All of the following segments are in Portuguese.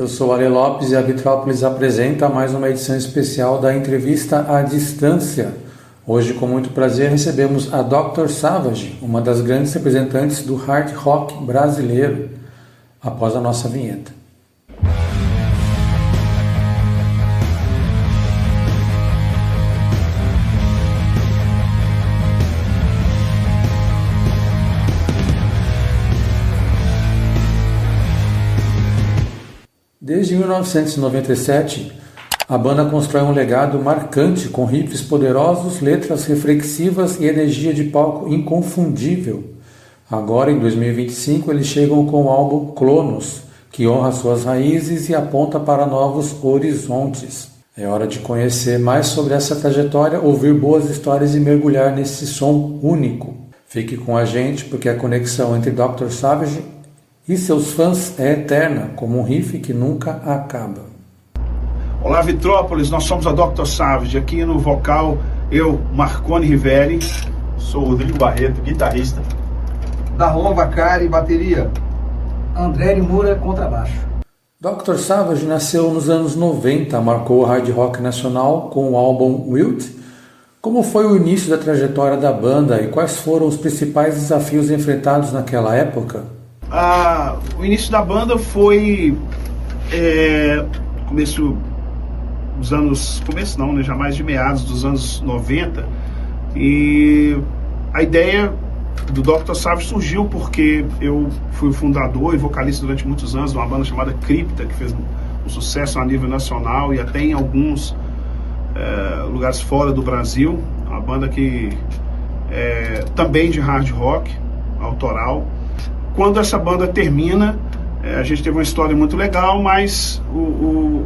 Eu sou Ale Lopes e a Vitrópolis apresenta mais uma edição especial da Entrevista à Distância. Hoje, com muito prazer, recebemos a Dr. Savage, uma das grandes representantes do hard rock brasileiro, após a nossa vinheta. Desde 1997, a banda constrói um legado marcante com riffs poderosos, letras reflexivas e energia de palco inconfundível. Agora, em 2025, eles chegam com o álbum Clonos, que honra suas raízes e aponta para novos horizontes. É hora de conhecer mais sobre essa trajetória, ouvir boas histórias e mergulhar nesse som único. Fique com a gente, porque a conexão entre Dr. Savage e seus fãs é eterna, como um riff que nunca acaba. Olá, Vitrópolis, nós somos a Dr. Savage, aqui no vocal, eu, Marconi Rivelli. Sou o Rodrigo Barreto, guitarrista. Darlon Vacari, bateria. André Moura, contrabaixo. Dr. Savage nasceu nos anos 90, marcou o hard rock nacional com o álbum Wild. Como foi o início da trajetória da banda e quais foram os principais desafios enfrentados naquela época? O início da banda foi já mais de meados dos anos 90, e a ideia do Dr. Savage surgiu porque eu fui o fundador e vocalista durante muitos anos de uma banda chamada Cripta, que fez um sucesso a nível nacional e até em alguns lugares fora do Brasil, uma banda que também de hard rock autoral. Quando essa banda termina, a gente teve uma história muito legal, mas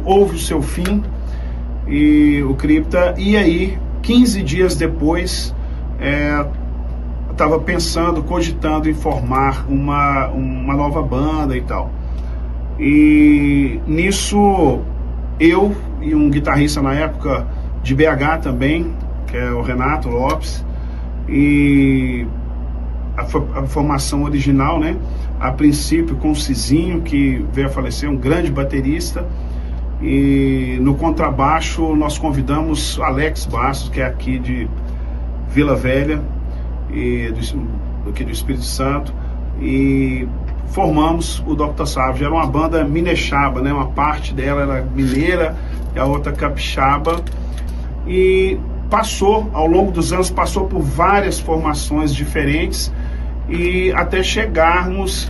houve o seu fim, e o Cripta, e aí, 15 dias depois, estava cogitando em formar uma nova banda e tal. E nisso, eu e um guitarrista na época de BH também, que é o Renato Lopes, e a formação original, né? A princípio com o Cizinho, que veio a falecer, um grande baterista, e no contrabaixo nós convidamos Alex Bastos, que é aqui de Vila Velha, e aqui do Espírito Santo, e formamos o Dr. Savage. Era uma banda minexaba, né? Uma parte dela era mineira e a outra capixaba, e ao longo dos anos, passou por várias formações diferentes, e até chegarmos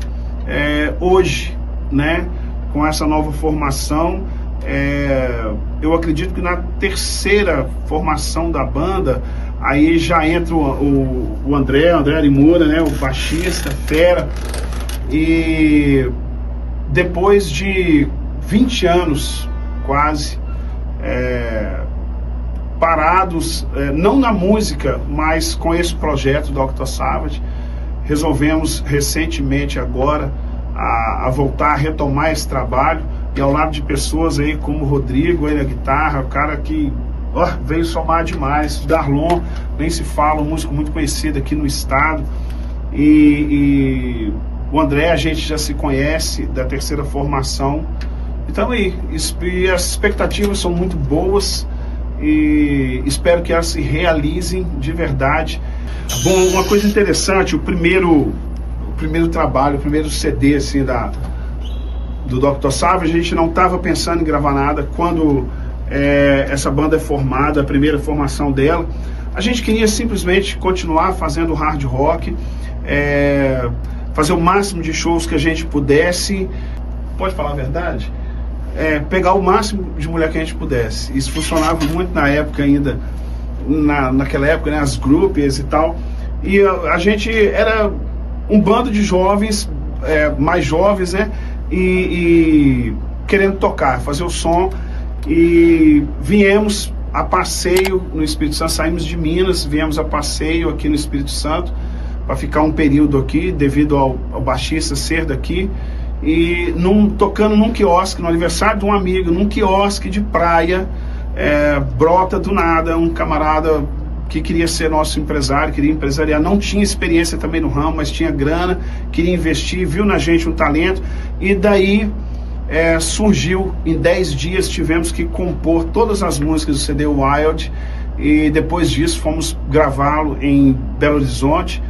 hoje, né, com essa nova formação. Eu acredito que na terceira formação da banda, aí já entra o André Moura, né, o baixista, fera, e depois de 20 anos quase, parados, não na música, mas com esse projeto Dr. Savage, resolvemos recentemente agora a voltar a retomar esse trabalho, e ao lado de pessoas aí como o Rodrigo aí na guitarra, o cara que veio somar demais. Darlon, nem se fala, um músico muito conhecido aqui no estado, e o André, a gente já se conhece da terceira formação. Então aí, e as expectativas são muito boas, e espero que elas se realizem de verdade. Bom, uma coisa interessante, o primeiro trabalho, o primeiro CD assim, do Dr. Savage, a gente não estava pensando em gravar nada. Quando essa banda é formada, a primeira formação dela, a gente queria simplesmente continuar fazendo hard rock, fazer o máximo de shows que a gente pudesse. Pode falar a verdade? Pegar o máximo de mulher que a gente pudesse. Isso funcionava muito na época ainda, naquela época, né, as groupies e tal. E a gente era um bando de jovens, mais jovens, né, e querendo tocar, fazer o som. E viemos a passeio no Espírito Santo, saímos de Minas, viemos a passeio aqui no Espírito Santo, para ficar um período aqui, devido ao baixista ser daqui. E tocando num quiosque, no aniversário de um amigo, num quiosque de praia, brota do nada um camarada que queria ser nosso empresário, queria empresariar, não tinha experiência também no ramo, mas tinha grana, queria investir, viu na gente um talento, e daí surgiu. Em 10 dias tivemos que compor todas as músicas do CD Wild, e depois disso fomos gravá-lo em Belo Horizonte.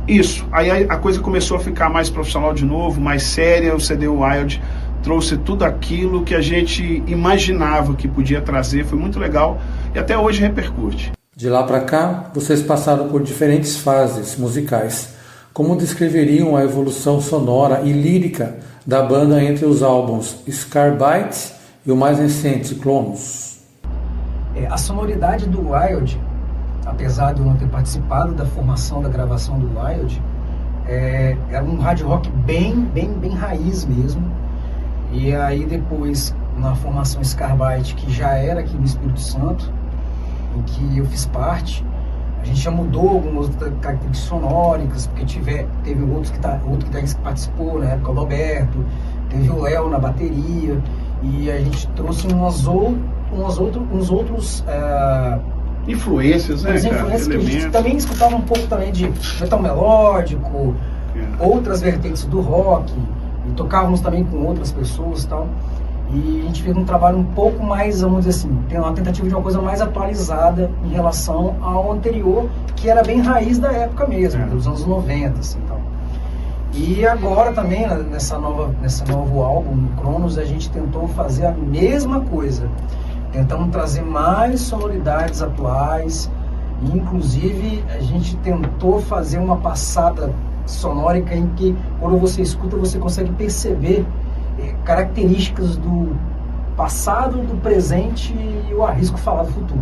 Isso, aí a coisa começou a ficar mais profissional de novo, mais séria. O CD Wild trouxe tudo aquilo que a gente imaginava que podia trazer, foi muito legal e até hoje repercute. De lá para cá, vocês passaram por diferentes fases musicais. Como descreveriam a evolução sonora e lírica da banda entre os álbuns Scarbite e o mais recente, Clonos? A sonoridade do Wild, apesar de eu não ter participado da formação da gravação do Wild, era um hard rock bem raiz mesmo. E aí depois, na formação Scarbite, que já era aqui no Espírito Santo, em que eu fiz parte, a gente já mudou algumas características sonóricas, porque teve outro que participou na época, o Roberto, teve o Léo na bateria, e a gente trouxe uns outros influências, né, influências que a gente também escutava um pouco também de metal melódico, outras vertentes do rock, e tocávamos também com outras pessoas e tal. E a gente fez um trabalho um pouco mais, vamos dizer assim, tem uma tentativa de uma coisa mais atualizada em relação ao anterior, que era bem raiz da época mesmo, dos anos 90, assim, então. E agora também, nesse novo álbum, Cronos, a gente tentou fazer a mesma coisa. Tentamos trazer mais sonoridades atuais, e inclusive a gente tentou fazer uma passada sonórica em que, quando você escuta, você consegue perceber características do passado, do presente, e eu arrisco falar do futuro.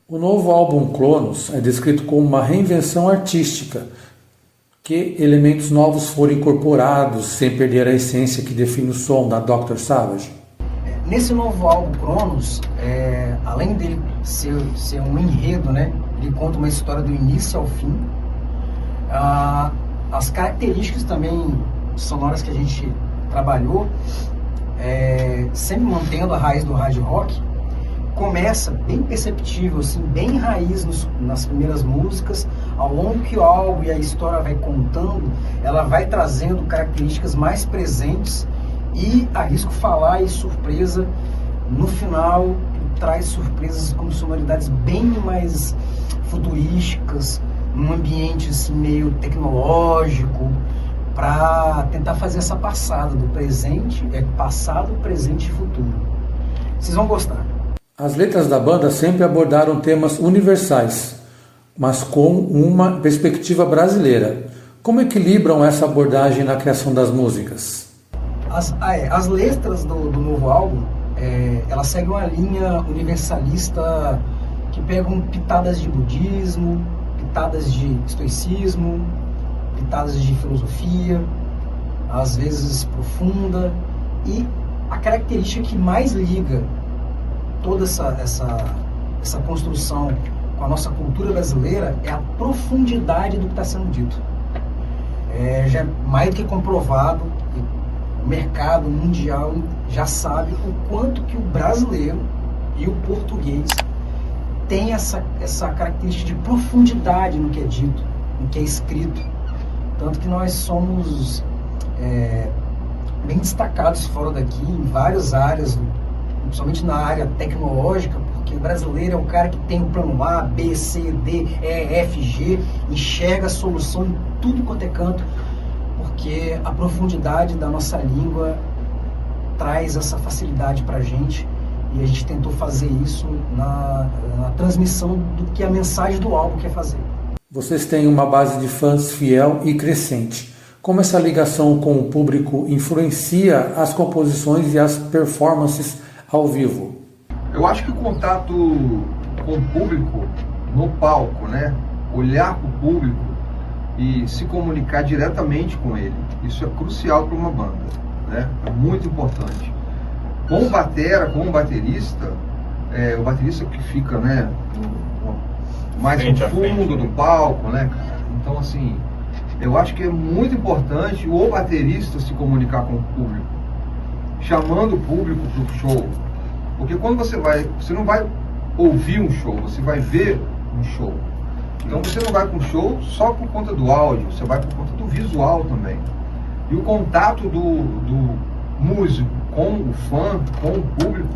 O novo álbum Clonos é descrito como uma reinvenção artística, que elementos novos foram incorporados sem perder a essência que define o som da Dr. Savage. Nesse novo álbum Cronos, além dele ser um enredo, né, ele conta uma história do início ao fim. As características também sonoras que a gente trabalhou, sempre mantendo a raiz do hard rock, começa bem perceptível, assim, bem raiz nas primeiras músicas. Ao longo que o álbum e a história vai contando, ela vai trazendo características mais presentes, e arrisco falar, e surpresa, no final traz surpresas com sonoridades bem mais futurísticas, num ambiente assim, meio tecnológico, para tentar fazer essa passada do passado, presente e futuro. Vocês vão gostar. As letras da banda sempre abordaram temas universais, mas com uma perspectiva brasileira. Como equilibram essa abordagem na criação das músicas? As letras do novo álbum, elas seguem uma linha universalista que pegam pitadas de budismo, pitadas de estoicismo, pitadas de filosofia, às vezes profunda, e a característica que mais liga toda essa construção com a nossa cultura brasileira é a profundidade do que está sendo dito. Já é mais do que comprovado, o mercado mundial já sabe o quanto que o brasileiro e o português tem essa característica de profundidade no que é dito, no que é escrito. Tanto que nós somos bem destacados fora daqui, em várias áreas, principalmente na área tecnológica, porque o brasileiro é o cara que tem o plano A, B, C, D, E, F, G, enxerga a solução em tudo quanto é canto, porque a profundidade da nossa língua traz essa facilidade para a gente, e a gente tentou fazer isso na transmissão do que a mensagem do álbum quer fazer. Vocês têm uma base de fãs fiel e crescente. Como essa ligação com o público influencia as composições e as performances ao vivo? Eu acho que o contato com o público no palco, né? Olhar para o público e se comunicar diretamente com ele, isso é crucial para uma banda, né? É muito importante. Com o batera, com o baterista que fica, né, mais no fundo do palco, né, cara? Então, assim, eu acho que é muito importante o baterista se comunicar com o público, chamando o público para o show. Porque quando você não vai ouvir um show, você vai ver um show. Então você não vai para um show só por conta do áudio, você vai por conta do visual também. E o contato do músico com o fã, com o público,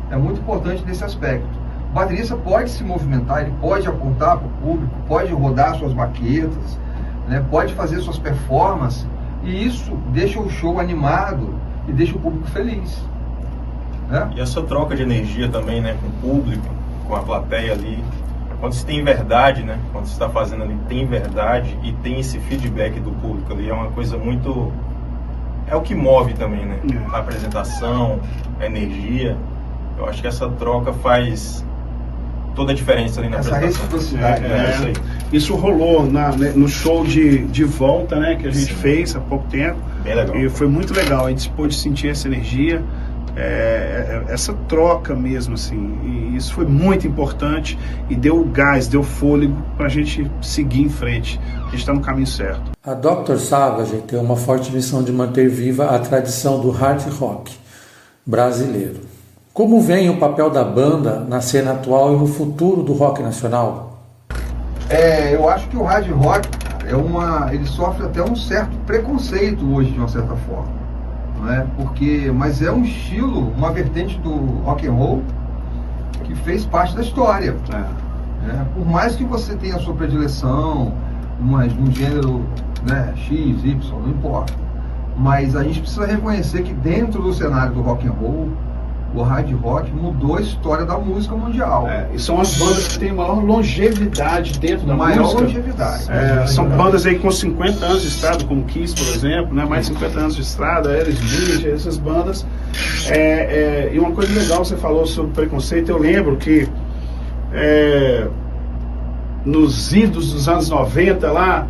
é muito importante nesse aspecto. O baterista pode se movimentar, ele pode apontar para o público, pode rodar suas baquetas, né, pode fazer suas performances, e isso deixa o show animado e deixa o público feliz. Né? E essa troca de energia também, né, com o público, com a plateia ali, quando se tem verdade, né, quando se está fazendo ali, tem verdade e tem esse feedback do público ali, é uma coisa muito... é o que move também, né, a apresentação, a energia. Eu acho que essa troca faz toda a diferença ali na apresentação. Essa reciprocidade. Isso aí. Isso rolou no show de volta, né, que a gente fez há pouco tempo. Bem legal. E foi muito legal, a gente pôde sentir essa energia, essa troca mesmo, assim. E isso foi muito importante e deu gás, deu fôlego para a gente seguir em frente. A gente está no caminho certo. A Dr. Savage tem uma forte missão de manter viva a tradição do hard rock brasileiro. Como vem o papel da banda na cena atual e no futuro do rock nacional? Eu acho que o hard rock ele sofre até um certo preconceito hoje, de uma certa forma, não é? Mas é um estilo, uma vertente do rock and roll que fez parte da história. Por mais que você tenha a sua predileção, num gênero, né, X, Y, não importa, mas a gente precisa reconhecer que dentro do cenário do rock and roll, o hard rock mudou a história da música mundial. E são as bandas que têm maior longevidade dentro da maior música. longevidade. São bandas aí com 50 anos de estrada, como Kiss, por exemplo, né? Mais de 50 anos de estrada, Aerosmith, essas bandas. E uma coisa legal, você falou sobre preconceito, eu lembro que nos idos dos anos 90 lá,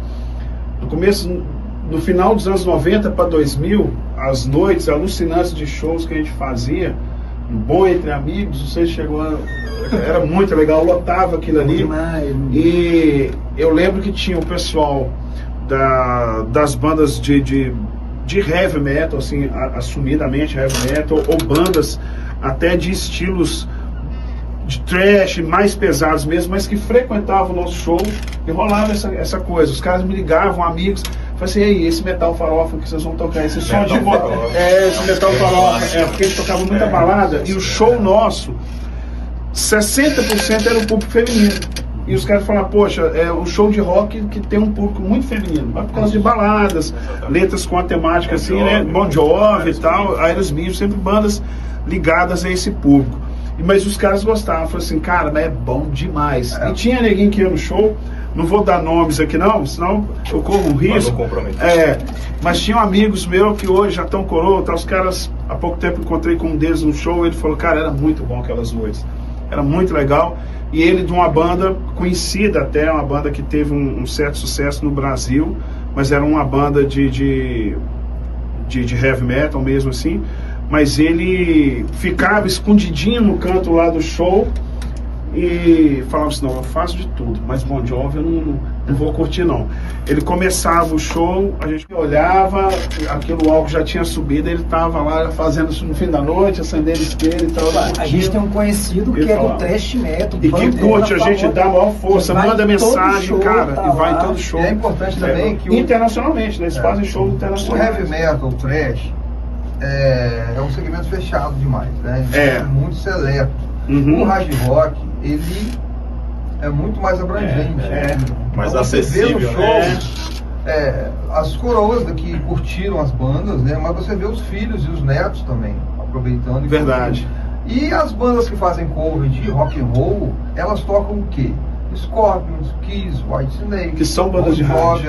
no final dos anos 90 para 2000, as noites alucinantes de shows que a gente fazia, no Bom Entre Amigos, você chegou era muito legal, lotava aquilo ali. E eu lembro que tinha o pessoal das bandas de heavy metal, assim, assumidamente heavy metal, ou bandas até de estilos de thrash, mais pesados mesmo, mas que frequentavam o nosso show e rolava essa coisa. Os caras me ligavam, amigos, falavam assim: ei, esse metal farofa que vocês vão tocar, esse som de voz, esse metal farofa, porque a gente tocava muita balada, e o show nosso, 60% era o público feminino. E os caras falavam: poxa, é um show de rock que tem um público muito feminino, por causa de baladas, letras com a temática assim, né, Bon Jovi e tal, Aerosmith, sempre bandas ligadas a esse público. Mas os caras gostavam, falaram assim: cara, mas é bom demais. E tinha neguinho que ia no show, não vou dar nomes aqui não, senão eu corro um risco. Mas tinham amigos meus que hoje já estão coroa, tá, os caras, há pouco tempo encontrei com um deles no show, ele falou: cara, era muito bom aquelas noites, era muito legal. E ele de uma banda conhecida até, uma banda que teve um certo sucesso no Brasil, mas era uma banda de heavy metal mesmo assim. Mas ele ficava escondidinho no canto lá do show e falava assim: não, eu faço de tudo, mas Bon Jovi eu não vou curtir não. Ele começava o show, a gente olhava, aquilo álcool já tinha subido, ele estava lá fazendo isso no fim da noite, acendendo isqueiro e tal. A gente tem um conhecido que é do thrash metal, e que curte, a gente dá a maior força, manda mensagem, show, cara, e vai em todo show. E é importante também que internacionalmente, né? Eles fazem show internacional. O heavy metal, o thrash, é um segmento fechado demais, né? É muito seleto. O hard rock, ele é muito mais abrangente, mais então, acessível. Você vê no show, as coroas que curtiram as bandas, né? Mas você vê os filhos e os netos também aproveitando. Verdade. E as bandas que fazem cover de rock and roll, elas tocam o quê? Scorpions, Kiss, Whitesnake, que são bandas de rock,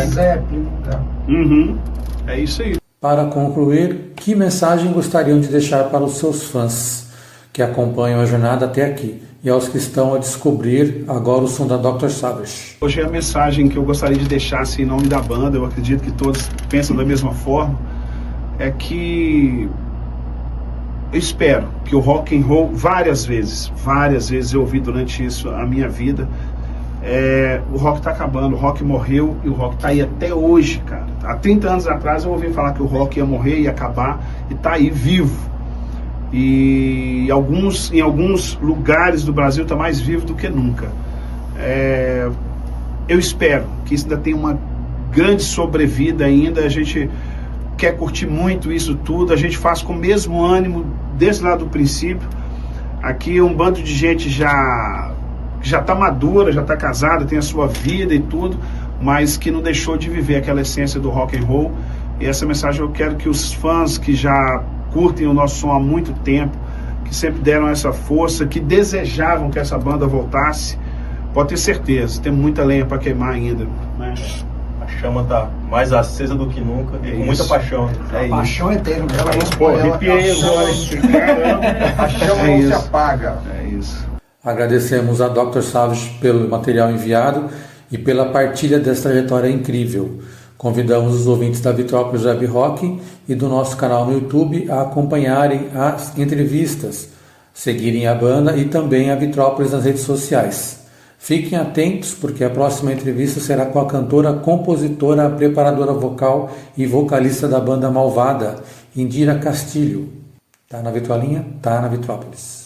Zeppelin. É isso aí. Para concluir, que mensagem gostariam de deixar para os seus fãs que acompanham a jornada até aqui e aos que estão a descobrir agora o som da Dr. Savage? Hoje a mensagem que eu gostaria de deixar assim, em nome da banda, eu acredito que todos pensam da mesma forma, é que eu espero que o rock and roll, várias vezes eu ouvi durante isso a minha vida, o rock tá acabando, o rock morreu e o rock tá aí até hoje, cara. Há 30 anos atrás eu ouvi falar que o rock ia morrer, ia acabar, e tá aí vivo. E em alguns lugares do Brasil tá mais vivo do que nunca. Eu espero que isso ainda tenha uma grande sobrevida ainda, a gente quer curtir muito isso tudo, a gente faz com o mesmo ânimo, desde lá do princípio. Aqui é um bando de gente já está madura, já está casada, tem a sua vida e tudo, mas que não deixou de viver aquela essência do rock and roll. E essa mensagem eu quero que os fãs que já curtem o nosso som há muito tempo, que sempre deram essa força, que desejavam que essa banda voltasse, pode ter certeza, tem muita lenha para queimar ainda, né? A chama tá mais acesa do que nunca e com muita paixão. Paixão eterna. Pô, arrepiei agora. A chama não se apaga. É isso. Agradecemos a Dr. Savage pelo material enviado e pela partilha dessa trajetória incrível. Convidamos os ouvintes da Vitrópolis Web Rock e do nosso canal no YouTube a acompanharem as entrevistas, seguirem a banda e também a Vitrópolis nas redes sociais. Fiquem atentos porque a próxima entrevista será com a cantora, compositora, preparadora vocal e vocalista da banda Malvada, Indira Castilho. Tá na Vitrolinha? Tá na Vitrópolis.